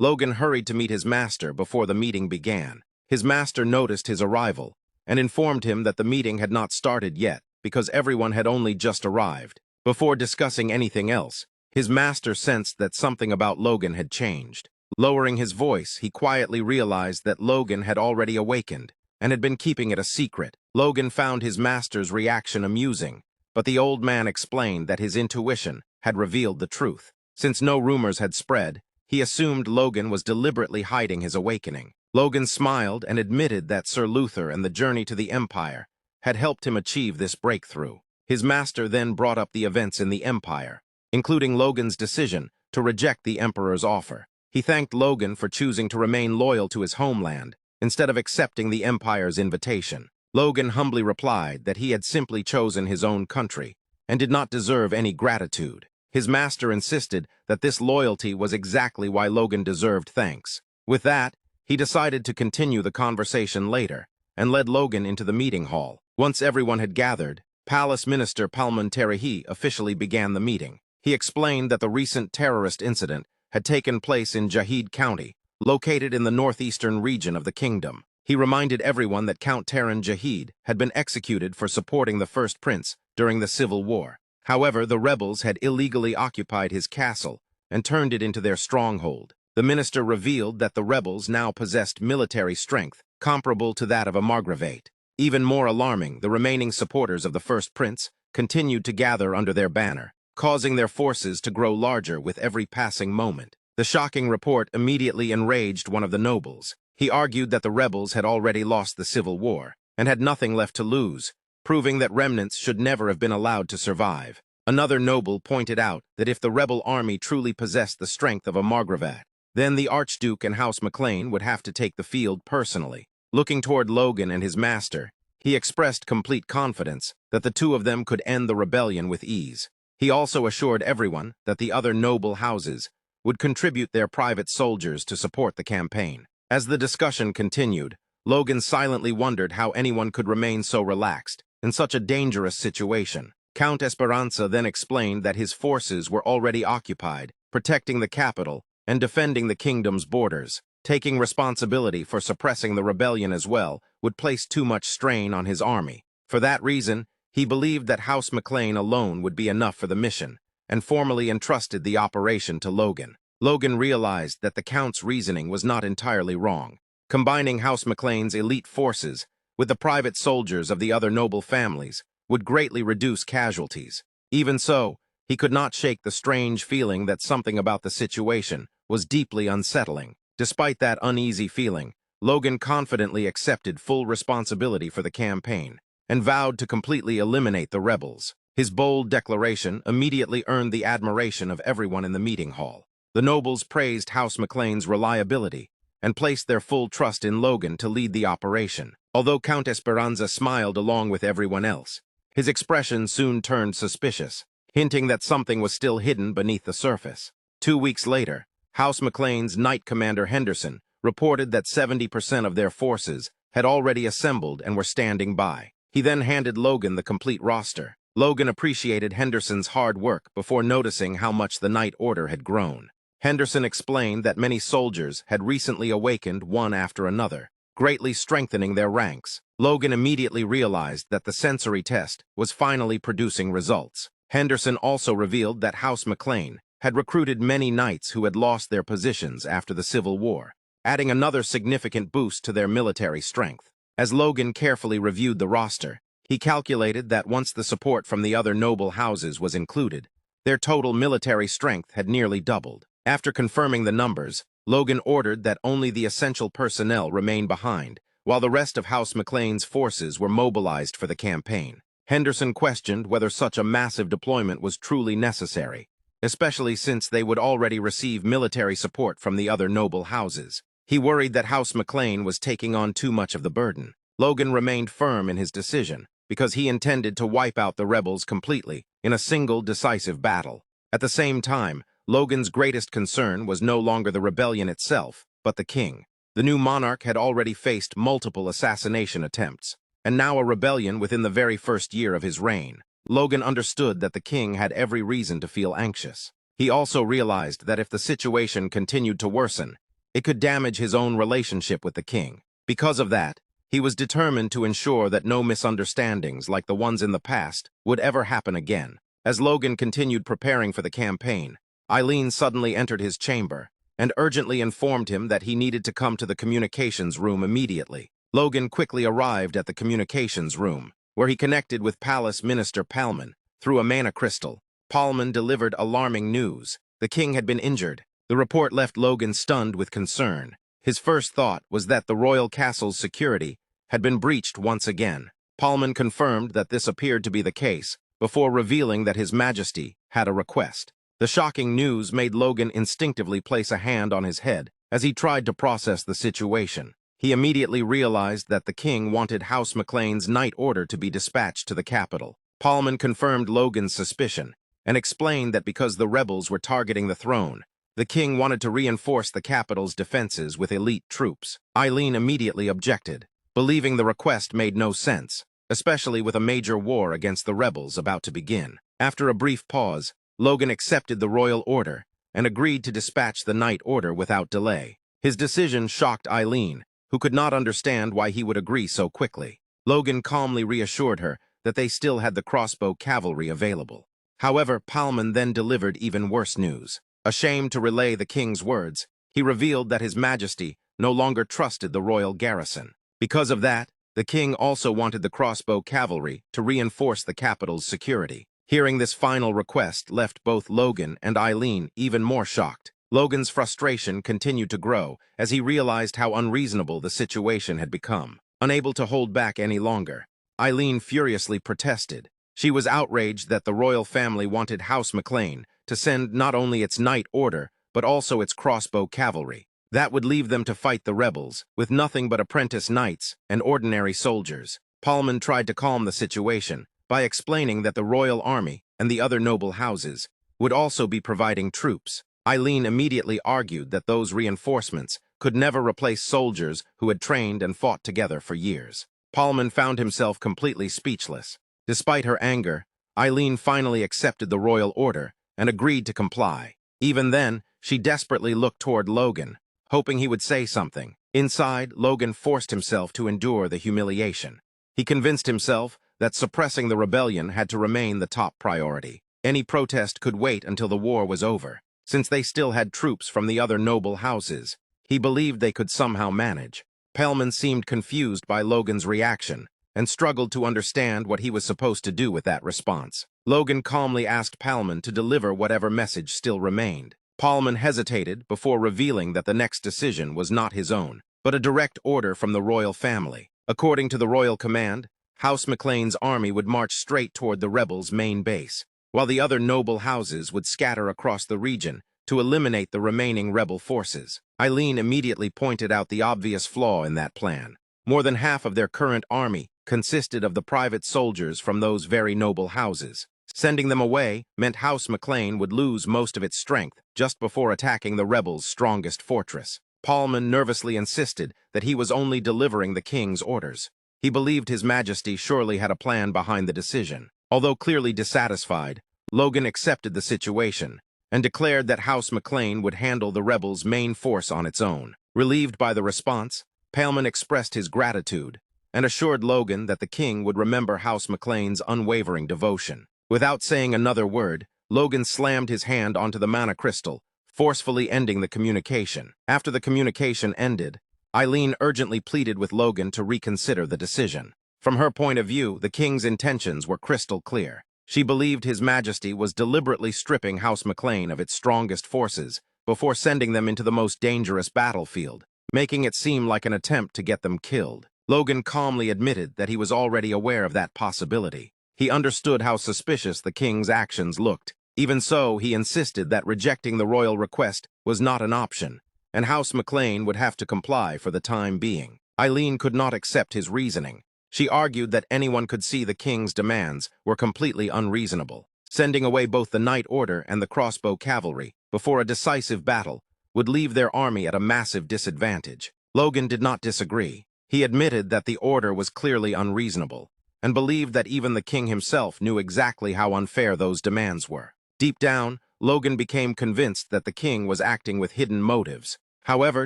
Logan hurried to meet his master before the meeting began. His master noticed his arrival and informed him that the meeting had not started yet because everyone had only just arrived. Before discussing anything else, his master sensed that something about Logan had changed. Lowering his voice, he quietly realized that Logan had already awakened and had been keeping it a secret. Logan found his master's reaction amusing, but the old man explained that his intuition had revealed the truth. Since no rumors had spread, he assumed Logan was deliberately hiding his awakening. Logan smiled and admitted that Sir Luther and the journey to the Empire had helped him achieve this breakthrough. His master then brought up the events in the Empire, including Logan's decision to reject the Emperor's offer. He thanked Logan for choosing to remain loyal to his homeland instead of accepting the Empire's invitation. Logan humbly replied that he had simply chosen his own country and did not deserve any gratitude. His master insisted that this loyalty was exactly why Logan deserved thanks. With that, he decided to continue the conversation later and led Logan into the meeting hall. Once everyone had gathered, Palace Minister Palman Terahi officially began the meeting. He explained that the recent terrorist incident had taken place in Jahid County, located in the northeastern region of the kingdom. He reminded everyone that Count Taran Jahid had been executed for supporting the first prince during the civil war. However, the rebels had illegally occupied his castle and turned it into their stronghold. The minister revealed that the rebels now possessed military strength comparable to that of a margravate. Even more alarming, the remaining supporters of the first prince continued to gather under their banner, causing their forces to grow larger with every passing moment. The shocking report immediately enraged one of the nobles. He argued that the rebels had already lost the civil war and had nothing left to lose, proving that remnants should never have been allowed to survive. Another noble pointed out that if the rebel army truly possessed the strength of a margravate, then the Archduke and House McLain would have to take the field personally. Looking toward Logan and his master, he expressed complete confidence that the two of them could end the rebellion with ease. He also assured everyone that the other noble houses would contribute their private soldiers to support the campaign. As the discussion continued, Logan silently wondered how anyone could remain so relaxed in such a dangerous situation. Count Esperanza then explained that his forces were already occupied, protecting the capital and defending the kingdom's borders. Taking responsibility for suppressing the rebellion as well would place too much strain on his army. For that reason, he believed that House McLain alone would be enough for the mission, and formally entrusted the operation to Logan. Logan realized that the Count's reasoning was not entirely wrong. Combining House McLain's elite forces with the private soldiers of the other noble families would greatly reduce casualties. Even so, he could not shake the strange feeling that something about the situation was deeply unsettling. Despite that uneasy feeling, Logan confidently accepted full responsibility for the campaign and vowed to completely eliminate the rebels. His bold declaration immediately earned the admiration of everyone in the meeting hall. The nobles praised House McLain's reliability and placed their full trust in Logan to lead the operation. Although Count Esperanza smiled along with everyone else, his expression soon turned suspicious, hinting that something was still hidden beneath the surface. 2 weeks later, House McLain's Knight Commander Henderson reported that 70% of their forces had already assembled and were standing by. He then handed Logan the complete roster. Logan appreciated Henderson's hard work before noticing how much the Knight Order had grown. Henderson explained that many soldiers had recently awakened one after another, greatly strengthening their ranks. Logan immediately realized that the sensory test was finally producing results. Henderson also revealed that House McLain had recruited many knights who had lost their positions after the Civil War, adding another significant boost to their military strength. As Logan carefully reviewed the roster, he calculated that once the support from the other noble houses was included, their total military strength had nearly doubled. After confirming the numbers, Logan ordered that only the essential personnel remain behind, while the rest of House McLain's forces were mobilized for the campaign. Henderson questioned whether such a massive deployment was truly necessary, especially since they would already receive military support from the other noble houses. He worried that House McLain was taking on too much of the burden. Logan remained firm in his decision because he intended to wipe out the rebels completely in a single decisive battle. At the same time, Logan's greatest concern was no longer the rebellion itself, but the king. The new monarch had already faced multiple assassination attempts, and now a rebellion within the very first year of his reign. Logan understood that the king had every reason to feel anxious. He also realized that if the situation continued to worsen, It could damage his own relationship with the king. Because of that, he was determined to ensure that no misunderstandings like the ones in the past would ever happen again. As Logan continued preparing for the campaign, Eileen suddenly entered his chamber and urgently informed him that he needed to come to the communications room immediately. Logan quickly arrived at the communications room, where he connected with Palace Minister Palman through a mana crystal. Palman delivered alarming news. The king had been injured. The report left Logan stunned with concern. His first thought was that the royal castle's security had been breached once again. Palman confirmed that this appeared to be the case, before revealing that His Majesty had a request. The shocking news made Logan instinctively place a hand on his head as he tried to process the situation. He immediately realized that the king wanted House McLain's night order to be dispatched to the capital. Palman confirmed Logan's suspicion and explained that because the rebels were targeting the throne, the king wanted to reinforce the capital's defenses with elite troops. Eileen immediately objected, believing the request made no sense, especially with a major war against the rebels about to begin. After a brief pause, Logan accepted the royal order and agreed to dispatch the night order without delay. His decision shocked Eileen, who could not understand why he would agree so quickly. Logan calmly reassured her that they still had the crossbow cavalry available. However, Palman then delivered even worse news. Ashamed to relay the king's words, he revealed that His Majesty no longer trusted the royal garrison. Because of that, the king also wanted the crossbow cavalry to reinforce the capital's security. Hearing this final request left both Logan and Eileen even more shocked. Logan's frustration continued to grow as he realized how unreasonable the situation had become. Unable to hold back any longer, Eileen furiously protested. She was outraged that the royal family wanted House McLain to send not only its night order, but also its crossbow cavalry. That would leave them to fight the rebels, with nothing but apprentice knights and ordinary soldiers. Palman tried to calm the situation by explaining that the royal army and the other noble houses would also be providing troops. Eileen immediately argued that those reinforcements could never replace soldiers who had trained and fought together for years. Palman found himself completely speechless. Despite her anger, Eileen finally accepted the royal order and agreed to comply. Even then, she desperately looked toward Logan, hoping he would say something. Inside, Logan forced himself to endure the humiliation. He convinced himself that suppressing the rebellion had to remain the top priority. Any protest could wait until the war was over. Since they still had troops from the other noble houses, he believed they could somehow manage. Palman seemed confused by Logan's reaction and struggled to understand what he was supposed to do with that response. Logan calmly asked Palman to deliver whatever message still remained. Palman hesitated before revealing that the next decision was not his own, but a direct order from the royal family. According to the royal command, House McLain's army would march straight toward the rebels' main base, while the other noble houses would scatter across the region to eliminate the remaining rebel forces. Eileen immediately pointed out the obvious flaw in that plan. More than half of their current army consisted of the private soldiers from those very noble houses. Sending them away meant House McLain would lose most of its strength just before attacking the rebels' strongest fortress. Palman nervously insisted that he was only delivering the king's orders. He believed His Majesty surely had a plan behind the decision. Although clearly dissatisfied, Logan accepted the situation and declared that House McLain would handle the rebels' main force on its own. Relieved by the response, Palman expressed his gratitude and assured Logan that the king would remember House McLain's unwavering devotion. Without saying another word, Logan slammed his hand onto the mana crystal, forcefully ending the communication. After the communication ended, Eileen urgently pleaded with Logan to reconsider the decision. From her point of view, the king's intentions were crystal clear. She believed His Majesty was deliberately stripping House McLain of its strongest forces before sending them into the most dangerous battlefield, making it seem like an attempt to get them killed. Logan calmly admitted that he was already aware of that possibility. He understood how suspicious the king's actions looked. Even so, he insisted that rejecting the royal request was not an option, and House McLain would have to comply for the time being. Eileen could not accept his reasoning. She argued that anyone could see the king's demands were completely unreasonable. Sending away both the night order and the crossbow cavalry before a decisive battle would leave their army at a massive disadvantage. Logan did not disagree. He admitted that the order was clearly unreasonable and believed that even the king himself knew exactly how unfair those demands were. Deep down, Logan became convinced that the king was acting with hidden motives, However,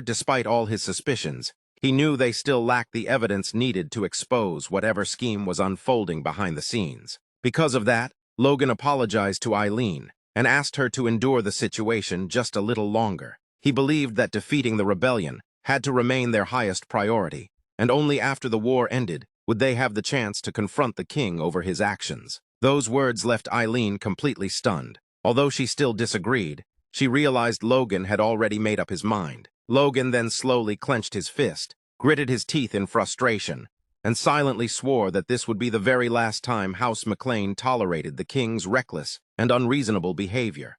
despite all his suspicions, he knew they still lacked the evidence needed to expose whatever scheme was unfolding behind the scenes. Because of that, Logan apologized to Eileen and asked her to endure the situation just a little longer. He believed that defeating the rebellion had to remain their highest priority, and only after the war ended would they have the chance to confront the king over his actions. Those words left Eileen completely stunned. Although she still disagreed, she realized Logan had already made up his mind. Logan then slowly clenched his fist, gritted his teeth in frustration, and silently swore that this would be the very last time House McLain tolerated the king's reckless and unreasonable behavior.